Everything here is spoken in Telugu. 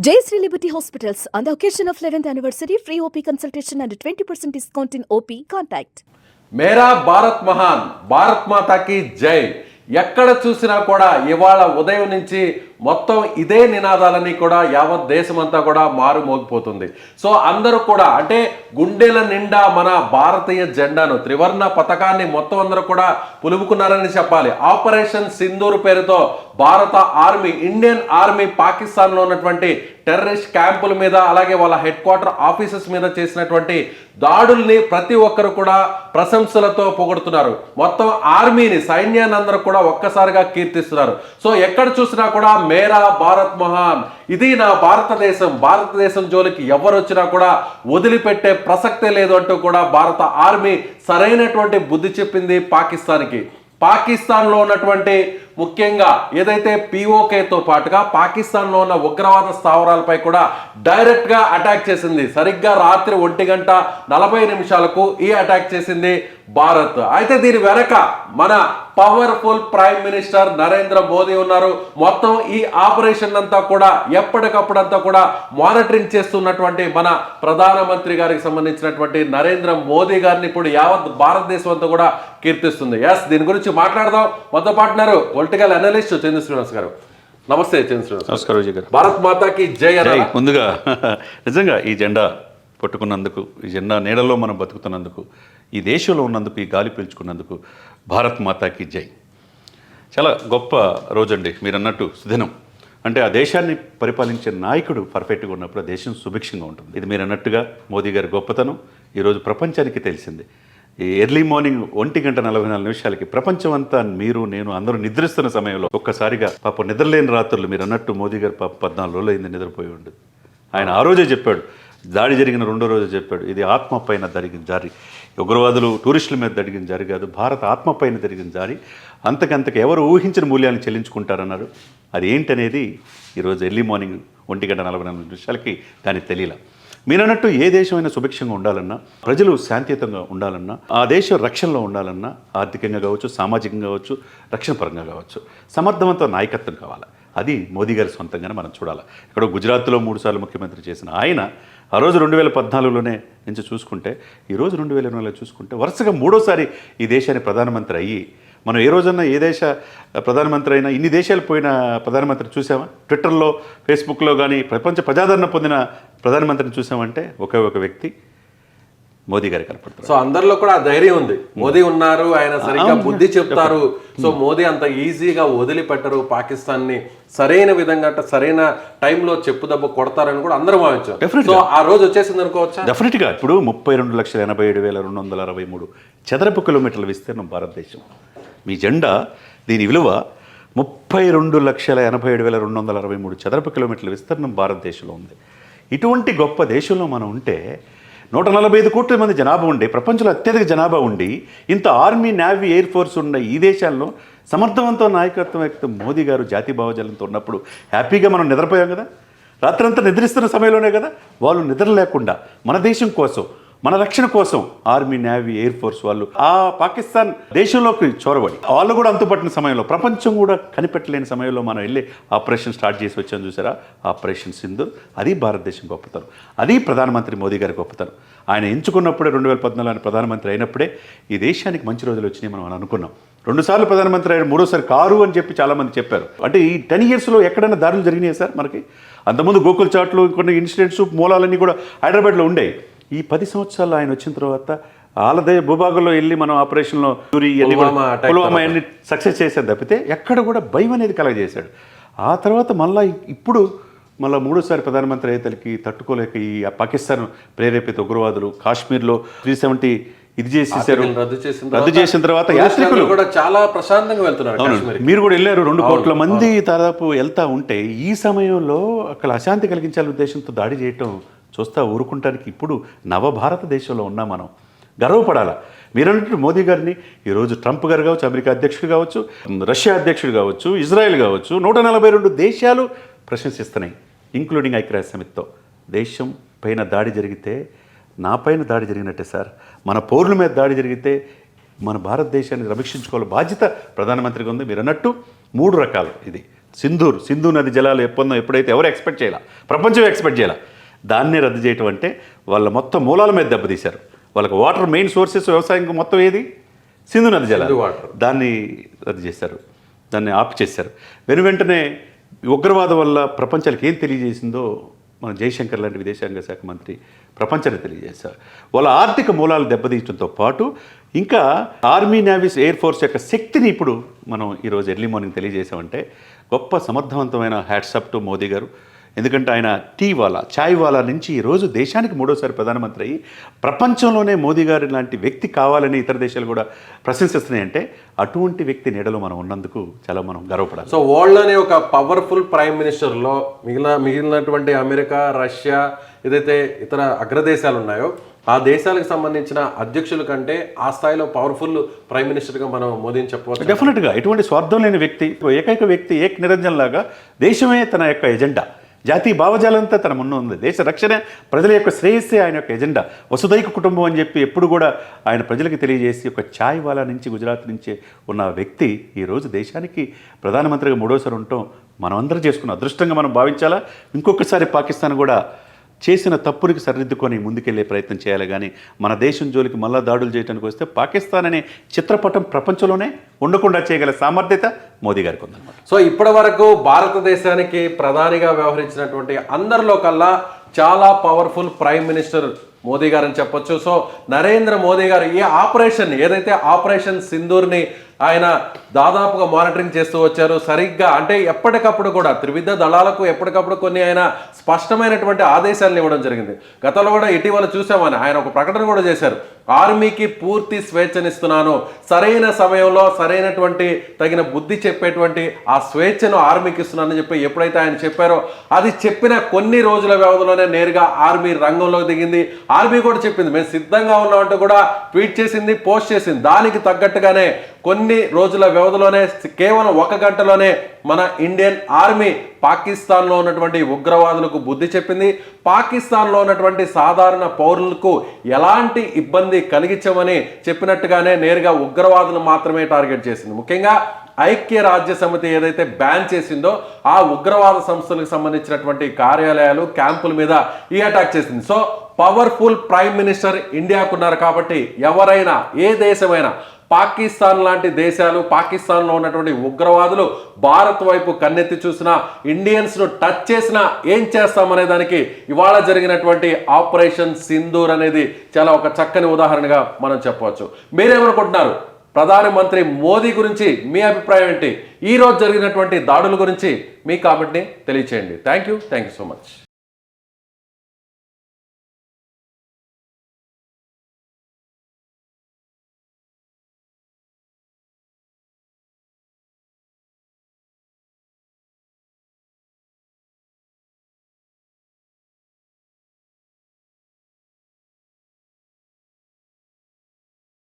Jayashree Liberty Hospitals, on the occasion of 11th anniversary, free OP consultation and 20% discount in OP. Contact. మేరా భారత్ మహాన్, భారత్ మాతాకి జై. ఎక్కడ చూసినా కూడా ఇవాళ ఉదయం నుంచి మొత్తం ఇదే నినాదాలని కూడా యావత్ దేశమంతా కూడా మారుమోగిపోతుంది. సో అందరూ కూడా అంటే గుండెల నిండా మన భారతీయ జెండాను, త్రివర్ణ పతాకాన్ని మొత్తం అందరూ కూడా పులుముకున్నారని చెప్పాలి. ఆపరేషన్ సింధూర్ పేరుతో భారత ఆర్మీ, ఇండియన్ ఆర్మీ పాకిస్తాన్లో ఉన్నటువంటి టెర్రరిస్ట్ క్యాంపుల మీద, అలాగే వాళ్ళ హెడ్ క్వార్టర్ ఆఫీసెస్ మీద చేసినటువంటి దాడుల్ని ప్రతి ఒక్కరు కూడా ప్రశంసలతో పొగుడుతున్నారు. మొత్తం ఆర్మీని, సైన్యాన్ని అందరూ కూడా ఒక్కసారిగా కీర్తిస్తున్నారు. సో ఎక్కడ చూసినా కూడా మేరా భారత్ మహాన్, ఇది నా భారతదేశం, భారతదేశం జోలికి ఎవరు వచ్చినా కూడా వదిలిపెట్టే ప్రసక్తే లేదు అంటూ కూడా భారత ఆర్మీ సరైనటువంటి బుద్ధి చెప్పింది పాకిస్తాన్కి. పాకిస్తాన్లో ఉన్నటువంటి ముఖ్యంగా ఏదైతే పిఓకేతో పాటుగా పాకిస్తాన్లో ఉన్న ఉగ్రవాద స్థావరాలపై కూడా డైరెక్ట్గా అటాక్ చేసింది. సరిగ్గా రాత్రి 1:40 ఈ అటాక్ చేసింది భారత్. అయితే దీని వెనక మన powerful prime minister Narendra Modi ఉన్నారు. మొత్తం ఈ ఆపరేషన్ అంతా కూడా ఎప్పటికప్పుడంతా కూడా మానిటరింగ్ చేస్తున్నటువంటి మన ప్రధానమంత్రి గారికి సంబంధించినటువంటి నరేంద్ర మోదీ గారిని ఇప్పుడు యావత్ భారతదేశం అంతా కూడా కీర్తిస్తుంది. దీని గురించి మాట్లాడదాం. మొదటి పార్ట్నర్ పొలిటికల్ అనలిస్ట్ చంద్ర శ్రీనివాస్ గారు. నమస్తే చంద్ర శ్రీనివాస్. నమస్కారం విజయ్ గారు. భారత్ మాతాకి జై. ముందుగా నిజంగా ఈ జెండా పట్టుకున్నందుకు, ఈ జెండా నీడలో మనం బతుకుతున్నందుకు, ఈ దేశంలో ఉన్నందుకు, ఈ గాలి పీల్చుకున్నందుకు భారత్ మాతాకి జై. చాలా గొప్ప రోజండి మీరు అన్నట్టు, సుదినం. అంటే ఆ దేశాన్ని పరిపాలించే నాయకుడు పర్ఫెక్ట్గా ఉన్నప్పుడు ఆ దేశం సుభిక్షంగా ఉంటుంది. ఇది మీరు అన్నట్టుగా మోదీ గారి గొప్పతనం ఈరోజు ప్రపంచానికి తెలిసింది. ఈ ఎర్లీ మార్నింగ్ 1:44 ప్రపంచం అంతా, మీరు నేను అందరూ నిద్రిస్తున్న సమయంలో ఒక్కసారిగా పాప నిద్రలేని రాత్రులు, మీరు అన్నట్టు మోదీ గారు పాప 14 రోజులు అయింది నిద్రపోయి ఉండదు. ఆయన ఆ రోజే చెప్పాడు, దాడి జరిగిన 2వ రోజు చెప్పాడు, ఇది ఆత్మ పైన జరిగిన జారి, ఉగ్రవాదులు టూరిస్టుల మీద జరిగిన జారి కాదు, భారత ఆత్మ పైన జరిగిన జారి, అంతకంతకు ఎవరు ఊహించిన మూల్యాన్ని చెల్లించుకుంటారన్నారు. అది ఏంటనేది ఈరోజు ఎర్లీ మార్నింగ్ 1:44 దానికి తెలియలా. మీరన్నట్టు ఏ దేశమైనా సుభిక్షంగా ఉండాలన్నా, ప్రజలు శాంతియుతంగా ఉండాలన్నా, ఆ దేశం రక్షణలో ఉండాలన్నా, ఆర్థికంగా కావచ్చు, సామాజికంగా కావచ్చు, రక్షణ పరంగా కావచ్చు, సమర్థవంతమైన నాయకత్వం కావాలి. అది మోదీ గారి సొంతంగానే మనం చూడాలి. ఇక్కడ గుజరాత్లో 3 సార్లు ముఖ్యమంత్రి చేసిన ఆయన ఆ రోజు 2014లోనే నుంచి చూసుకుంటే, ఈరోజు 2020లో చూసుకుంటే వరుసగా 3వసారి ఈ దేశాన్ని ప్రధానమంత్రి అయ్యి, మనం ఏ రోజన్నా ఏ దేశ ప్రధానమంత్రి అయినా ఇన్ని దేశాలు పోయిన ప్రధానమంత్రిని చూసామా? ట్విట్టర్లో, ఫేస్బుక్లో కానీ ప్రపంచ ప్రజాదరణ పొందిన ప్రధానమంత్రిని చూసామంటే ఒకే ఒక వ్యక్తి మోదీ గారి కనపడతారు. సో అందరిలో కూడా ధైర్యం ఉంది. మోదీ ఉన్నారు, ఆయన సరిగ్గా బుద్ధి చెప్తారు. సో మోదీ అంత ఈజీగా వదిలిపెట్టరు పాకిస్తాన్ని, సరైన విధంగా సరైన టైంలో చెప్పుదెబ్బ కొడతారని కూడా అందరూ భావించారు. సో ఆ రోజు వచ్చేసింది అనుకోవచ్చా? డెఫినెట్గా. ఇప్పుడు 32,87,723 చదరపు కిలోమీటర్ల విస్తీర్ణం భారతదేశం. మీ జెండా, దీని విలువ 32,87,263 చదరపు కిలోమీటర్ల విస్తీర్ణం భారతదేశంలో ఉంది. ఇటువంటి గొప్ప దేశంలో మనం ఉంటే, 145 కోట్ల మంది జనాభా ఉండి, ప్రపంచంలో అత్యధిక జనాభా ఉండి, ఇంత ఆర్మీ, నేవీ, ఎయిర్ ఫోర్స్ ఉన్న ఈ దేశాల్లో సమర్థవంతమైన నాయకత్వం వ్యక్తి మోదీ గారు జాతీయ భావజాలంతో ఉన్నప్పుడు హ్యాపీగా మనం నిద్రపోయాం కదా. రాత్రంతా నిద్రిస్తున్న సమయంలోనే కదా వాళ్ళు నిద్ర లేకుండా మన దేశం కోసం, మన రక్షణ కోసం ఆర్మీ, నేవీ, ఎయిర్ ఫోర్స్ వాళ్ళు ఆ పాకిస్తాన్ దేశంలోకి చొరబడి, వాళ్ళు కూడా అంతుపట్టిన సమయంలో, ప్రపంచం కూడా కనిపెట్టలేని సమయంలో మనం వెళ్ళి ఆపరేషన్ స్టార్ట్ చేసి వచ్చాం చూసారా, ఆపరేషన్ సింధూర్. అది భారతదేశం గొప్పతనం, అది ప్రధానమంత్రి మోదీ గారి గొప్పతనం. ఆయన ఎంచుకున్నప్పుడే 2014 ఆయన ప్రధానమంత్రి అయినప్పుడే ఈ దేశానికి మంచి రోజులు వచ్చినాయి మనం అనుకున్నాం. 2 సార్లు ప్రధానమంత్రి అయిన 3వసారి కారు అని చెప్పి చాలామంది చెప్పారు. అంటే ఈ 10 ఇయర్స్లో ఎక్కడైనా దాడులు జరిగినాయి సార్ మనకి? అంతకుముందు గోకుల్ చాట్లు, కొన్ని ఇన్సిడెంట్స్, మూలాలన్నీ కూడా హైదరాబాద్లో ఉండేవి. ఈ 10 సంవత్సరాలు ఆయన వచ్చిన తర్వాత వాళ్ళదే భూభాగంలో వెళ్ళి మనం ఆపరేషన్లో పుల్వామా అన్ని సక్సెస్ చేశారు తప్పితే ఎక్కడ కూడా భయం అనేది కలగజేశాడు. ఆ తర్వాత ఇప్పుడు మళ్ళీ 3వసారి ప్రధానమంత్రి అయ్యేతలకి తట్టుకోలేక ఈ పాకిస్తాన్ ప్రేరేపిత ఉగ్రవాదులు కాశ్మీర్లో 370 ఇది చేసేసారు. రద్దు చేసిన తర్వాత యాత్రికులు కూడా చాలా ప్రశాంతంగా వెళ్తున్నారు. మీరు కూడా వెళ్ళారు. 2 కోట్ల మంది దాదాపు వెళ్తా ఉంటే ఈ సమయంలో అక్కడ అశాంతి కలిగించాలనే ఉద్దేశంతో దాడి చేయటం చూస్తా ఊరుకుంటానికి ఇప్పుడు నవభారత దేశంలో ఉన్నాం. మనం గర్వపడాలా. మీరన్నట్టు మోదీ గారిని ఈరోజు ట్రంప్ గారు కావచ్చు, అమెరికా అధ్యక్షుడు కావచ్చు, రష్యా అధ్యక్షుడు కావచ్చు, ఇజ్రాయెల్ కావచ్చు, 142 దేశాలు ప్రశంసిస్తున్నాయి, ఇంక్లూడింగ్ ఐక్యరాజ్య సమితితో. దేశం పైన దాడి జరిగితే నా పైన దాడి జరిగినట్టే సార్. మన పౌరుల మీద దాడి జరిగితే మన భారతదేశాన్ని రక్షించుకోవాలి బాధ్యత ప్రధానమంత్రిగా ఉంది. మీరు అన్నట్టు 3 రకాలు, ఇది సింధు నది జలాలు ఒప్పందం ఎప్పుడైతే ఎవరు ఎక్స్పెక్ట్ చేయాల, ప్రపంచం ఎక్స్పెక్ట్ చేయాల, దాన్నే రద్దు చేయటం అంటే వాళ్ళ మొత్తం మూలాల మీద దెబ్బతీశారు. వాళ్ళకి వాటర్ మెయిన్ సోర్సెస్ వ్యవసాయం మొత్తం ఏది, సింధు నది జలాలు. దాన్ని రద్దు చేశారు, దాన్ని ఆపు చేశారు. వెంటనే ఉగ్రవాదం వల్ల ప్రపంచానికి ఏం తెలియజేసిందో మన జయశంకర్ లాంటి విదేశాంగ శాఖ మంత్రి ప్రపంచానికి తెలియజేశారు. వాళ్ళ ఆర్థిక మూలాలు దెబ్బతీయడంతో పాటు ఇంకా ఆర్మీ, నేవీస్, ఎయిర్ ఫోర్స్ యొక్క శక్తిని ఇప్పుడు మనం ఈరోజు ఎర్లీ మార్నింగ్ తెలియజేసామంటే గొప్ప సమర్థవంతమైన హ్యాట్సప్ టు మోదీ గారు. ఎందుకంటే ఆయన చాయ్ వాలా నుంచి ఈరోజు దేశానికి 3వ ప్రధానమంత్రి అయ్యి ప్రపంచంలోనే మోదీ గారి లాంటి వ్యక్తి కావాలని ఇతర దేశాలు కూడా ప్రశంసిస్తున్నాయంటే అటువంటి వ్యక్తి నీడలో మనం ఉన్నందుకు చాలా మనం గర్వపడాలి. సో వరల్డ్లోనే ఒక పవర్ఫుల్ ప్రైమ్ మినిస్టర్లో మిగిలినటువంటి అమెరికా, రష్యా, ఏదైతే ఇతర అగ్రదేశాలు ఉన్నాయో ఆ దేశాలకు సంబంధించిన అధ్యక్షుల కంటే ఆ స్థాయిలో పవర్ఫుల్ ప్రైమ్ మినిస్టర్గా మనం మోదీని చెప్పవచ్చు. డెఫినెట్గా ఎటువంటి స్వార్థం లేని వ్యక్తి, ఏకైక వ్యక్తి, ఏక్ నిరంజన్ లాగా దేశమే తన యొక్క ఎజెండా, జాతీయ భావజాలంతా తన ముందు ఉంది. దేశ రక్షణ, ప్రజల యొక్క శ్రేయస్సే ఆయన యొక్క ఎజెండా. వసుదైక కుటుంబం అని చెప్పి ఎప్పుడు కూడా ఆయన ప్రజలకు తెలియజేసి ఒక చాయ్ వాలా నుంచి, గుజరాత్ నుంచి ఉన్న వ్యక్తి ఈరోజు దేశానికి ప్రధానమంత్రిగా 3వసారి ఉండటం మనమందరం చేసుకున్న అదృష్టంగా మనం భావించాలా. ఇంకొకసారి పాకిస్తాన్ కూడా చేసిన తప్పునికి సరిదిద్దుకొని ముందుకెళ్లే ప్రయత్నం చేయాలి. కానీ మన దేశం జోలికి మళ్ళా దాడులు చేయడానికి వస్తే పాకిస్తాన్ అనే చిత్రపటం ప్రపంచంలోనే ఉండకుండా చేయగల సామర్థ్యత మోదీ గారికి ఉందన్నమాట. సో ఇప్పటి వరకు భారతదేశానికి ప్రధానిగా వ్యవహరించినటువంటి అందరిలో కల్లా చాలా పవర్ఫుల్ ప్రైమ్ మినిస్టర్ మోదీ గారు అని చెప్పొచ్చు. సో నరేంద్ర మోదీ గారు ఈ ఆపరేషన్ ఏదైతే ఆపరేషన్ సింధూర్ని ఆయన దాదాపుగా మానిటరింగ్ చేస్తూ వచ్చారు. సరిగ్గా అంటే ఎప్పటికప్పుడు కూడా త్రివిధ దళాలకు ఎప్పటికప్పుడు కొన్ని ఆయన స్పష్టమైనటువంటి ఆదేశాలను ఇవ్వడం జరిగింది. గతంలో కూడా ఇటీవల చూసామని ఆయన ఒక ప్రకటన కూడా చేశారు. ఆర్మీకి పూర్తి స్వేచ్ఛనిస్తున్నాను, సరైన సమయంలో సరైనటువంటి తగిన బుద్ధి చెప్పేటువంటి ఆ స్వేచ్ఛను ఆర్మీకి ఇస్తున్నానని చెప్పి ఎప్పుడైతే ఆయన చెప్పారో అది చెప్పిన కొన్ని రోజుల వ్యవధిలోనే నేరుగా ఆర్మీ రంగంలోకి దిగింది. ఆర్మీ కూడా చెప్పింది మేము సిద్ధంగా ఉన్నామంటూ కూడా ట్వీట్ చేసింది, పోస్ట్ చేసింది. దానికి తగ్గట్టుగానే కొన్ని రోజుల వ్యవధిలోనే కేవలం 1 గంటలోనే మన ఇండియన్ ఆర్మీ పాకిస్తాన్లో ఉన్నటువంటి ఉగ్రవాదులకు బుద్ధి చెప్పింది. పాకిస్తాన్లో ఉన్నటువంటి సాధారణ పౌరులకు ఎలాంటి ఇబ్బంది కలిగించమని చెప్పినట్టుగానే నేరుగా ఉగ్రవాదులు మాత్రమే టార్గెట్ చేసింది. ముఖ్యంగా ఐక్యరాజ్య సమితి ఏదైతే బ్యాన్ చేసిందో ఆ ఉగ్రవాద సంస్థలకు సంబంధించినటువంటి కార్యాలయాలు, క్యాంపుల మీద ఈ అటాక్ చేసింది. సో పవర్ఫుల్ ప్రైమ్ మినిస్టర్ ఇండియాకున్నారు కాబట్టి ఎవరైనా, ఏ దేశమైనా, పాకిస్తాన్ లాంటి దేశాలు, పాకిస్తాన్లో ఉన్నటువంటి ఉగ్రవాదులు భారత్ వైపు కన్నెత్తి చూసినా, ఇండియన్స్ను టచ్ చేసినా ఏం చేస్తామనే దానికి ఇవాళ జరిగినటువంటి ఆపరేషన్ సింధూర్ అనేది చాలా ఒక చక్కని ఉదాహరణగా మనం చెప్పవచ్చు. మీరేమనుకుంటున్నారు? ప్రధానమంత్రి మోదీ గురించి మీ అభిప్రాయం ఏంటి? ఈరోజు జరిగినటువంటి దాడుల గురించి మీ కామెంట్ని తెలియచేయండి. Thank you so much.